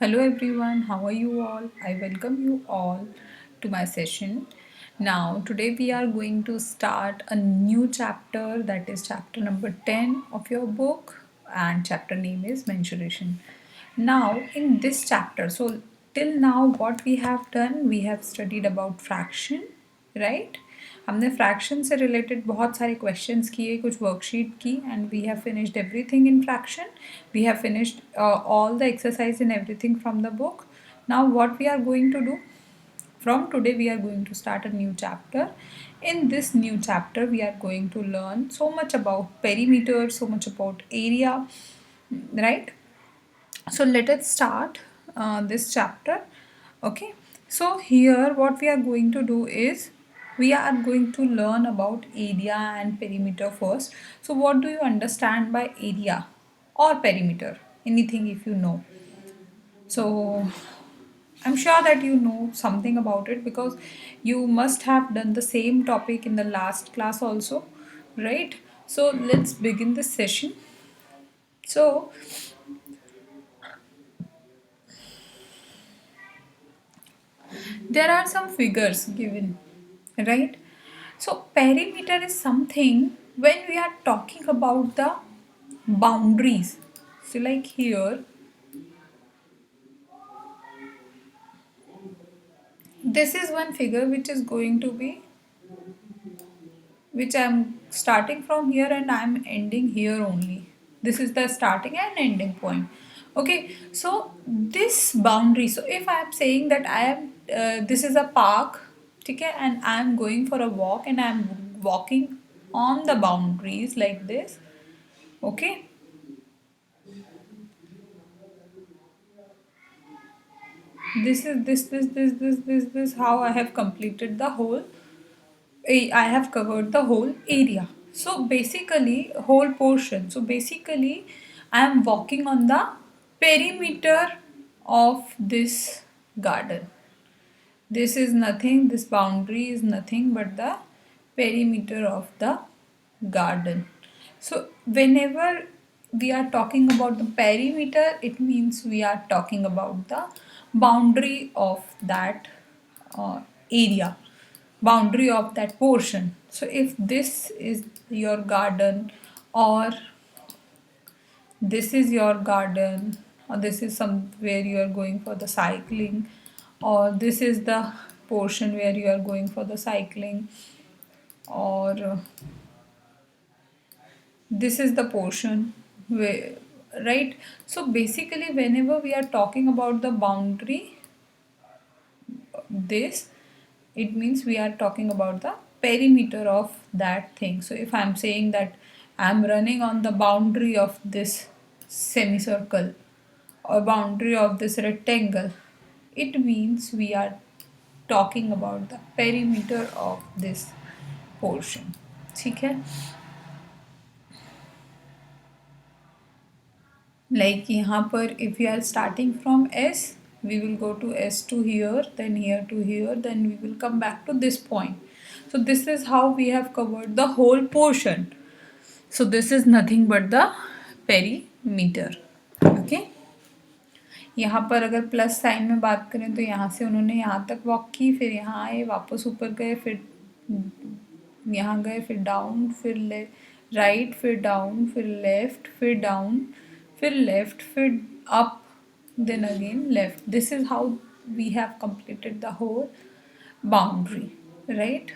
Hello everyone, how are you all? I welcome you all to my session. Now, today we are going to start a new chapter, that is chapter number 10 of your book, and chapter name is mensuration. Now, in this chapter, so till now, what we have done, we have studied about fraction, right? हमने fraction से related बहुत सारे questions किए, कुछ worksheet की, and we have finished everything in fraction. We have finished all the exercise and everything from the book. Now what we are going to do, from today we are going to start a new chapter. In this new chapter we are going to learn so much about perimeter, so much about area, right? So let us start this chapter. Okay, so here what we are going to do is we are going to learn about area and perimeter first. So what do you understand by area or perimeter? Anything if you know. So I'm sure that you know something about it because you must have done the same topic in the last class also, right? So let's begin this session. So there are some figures given, right? So perimeter is something when we are talking about the boundaries. So like here, this is one figure which is going to be, which I'm starting from here and I'm ending here only. This is the starting and ending point. Okay, so this boundary, so if I am saying that I am, this is a park, okay, and I am going for a walk and I am walking on the boundaries like this, okay. This is this how I have completed the whole, I have covered the whole area. So basically, whole portion. So basically, I am walking on the perimeter of this garden. This is nothing, this boundary is nothing but the perimeter of the garden. So whenever we are talking about the perimeter, it means we are talking about the boundary of that area, boundary of that portion. So if this is your garden, or this is your garden, or this is somewhere you are going for the cycling, or this is the portion where you are going for the cycling, or this is the portion where, right? So basically whenever we are talking about the boundary, this, it means we are talking about the perimeter of that thing. So if I'm saying that I'm running on the boundary of this semicircle or boundary of this rectangle, it means we are talking about the perimeter of this portion. ठीक है, like यहाँ पर if we are starting from S, we will go to S to here, then here to here, then we will come back to this point. So this is how we have covered the whole portion. So this is nothing but the perimeter. Okay, यहाँ पर अगर plus sign में बात करें तो यहाँ से उन्होंने यहाँ तक वॉक की, फिर यहाँ आए, वापस ऊपर गए, फिर यहाँ गए, फिर डाउन, फिर राइट, फिर डाउन, फिर लेफ्ट, फिर डाउन, फिर लेफ्ट, फिर up, then again left. This is how we have completed the whole boundary, right?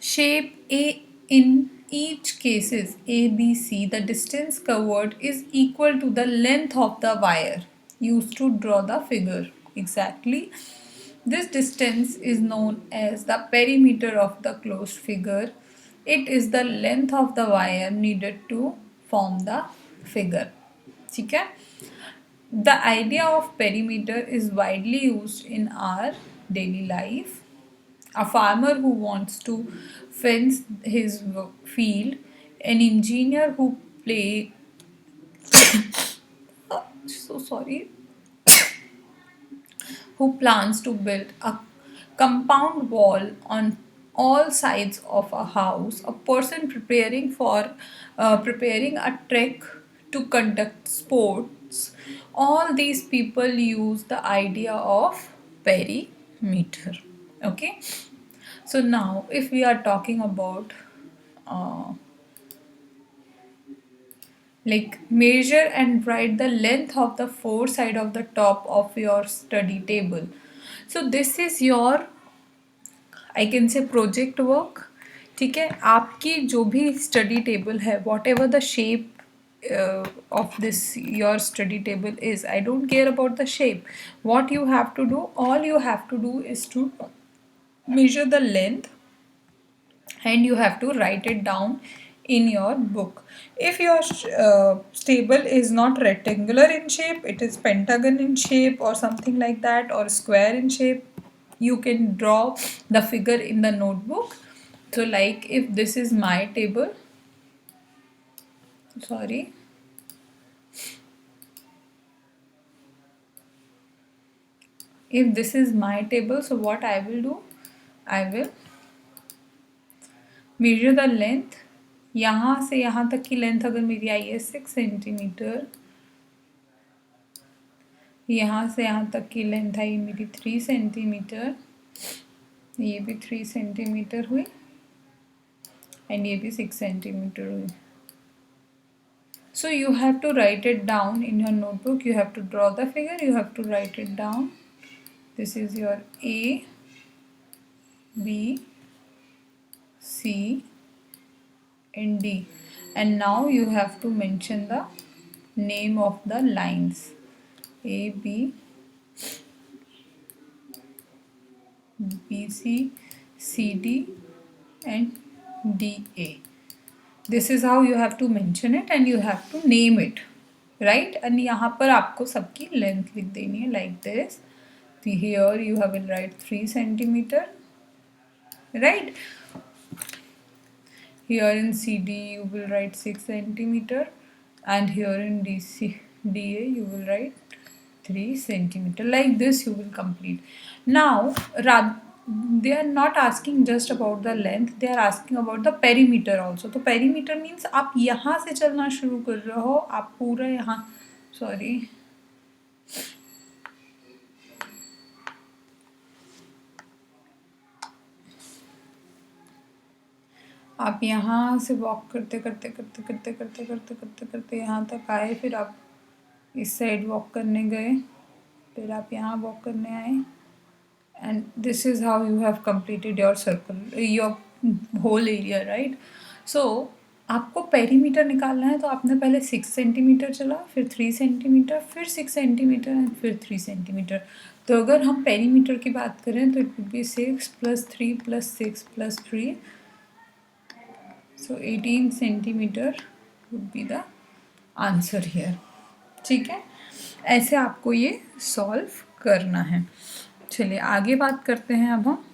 Shape A, in each cases A, B, C, the distance covered is equal to the length of the wire used to draw the figure. Exactly. This distance is known as the perimeter of the closed figure. It is the length of the wire needed to form the figure. ठीक है? The idea of perimeter is widely used in our daily life. A farmer who wants to fence his field, an engineer who play so sorry, who plans to build a compound wall on all sides of a house, a person preparing a trek to conduct sports. All these people use the idea of perimeter. Okay, so now if we are talking about uh, like measure and write the length of the four side of the top of your study table. So this is your I can say project work. ठीक है, आपकी जो भी study table है, what ever the shape of this your study table is, I don't care about the shape. What you have to do, all you have to do is to measure the length and you have to write it down in your book. If your table is not rectangular in shape, it is pentagon in shape or something like that, or square in shape, you can draw the figure in the notebook. So like if this is my table, sorry, if this is my table, so what I will do, I will measure the length. यहाँ से यहाँ तक की length अगर मेरी आई है 6 centimetre, यहाँ से यहाँ तक की लेंथ आई मेरी 3 सेंटीमीटर, ये भी 3 सेंटीमीटर हुई एंड ये भी 6 सेंटीमीटर हुई. So you have to write it down in your notebook. You have to draw the figure. You have to write it down. This is your A, B, C and D. And now you have to mention the name of the lines. A, B, B, C, C, D and D, A. This is how you have to mention it and you have to name it, right? And यहाँ पर आपको सबकी length लिख देनी है like this. Here you have will write 3 centimeter, right? Here in CD you will write 6 centimeter and here in DA you will write 3 centimeter. Like this you will complete. Now they are not asking just about the length, they are asking about the perimeter also. तो perimeter means आप यहाँ से चलना शुरू कर रहे हो, आप पूरा यहाँ, sorry, आप यहाँ से वॉक करते करते करते करते करते करते करते करते यहाँ तक आए, फिर आप इस साइड वॉक करने गए, फिर आप यहाँ वॉक करने आए and this is how you have completed your circle, your whole area, right? So आपको पेरीमीटर निकालना है तो आपने पहले 6 सेंटीमीटर चला, फिर 3 सेंटीमीटर, फिर 6 सेंटीमीटर एंड फिर 3 सेंटीमीटर. तो अगर हम पेरीमीटर की बात करें तो it would be 6 + 3 + 6 + 3, so 18 centimetre would be the answer here. ठीक है, ऐसे आपको ये सॉल्व करना है. चलिए आगे बात करते हैं अब हम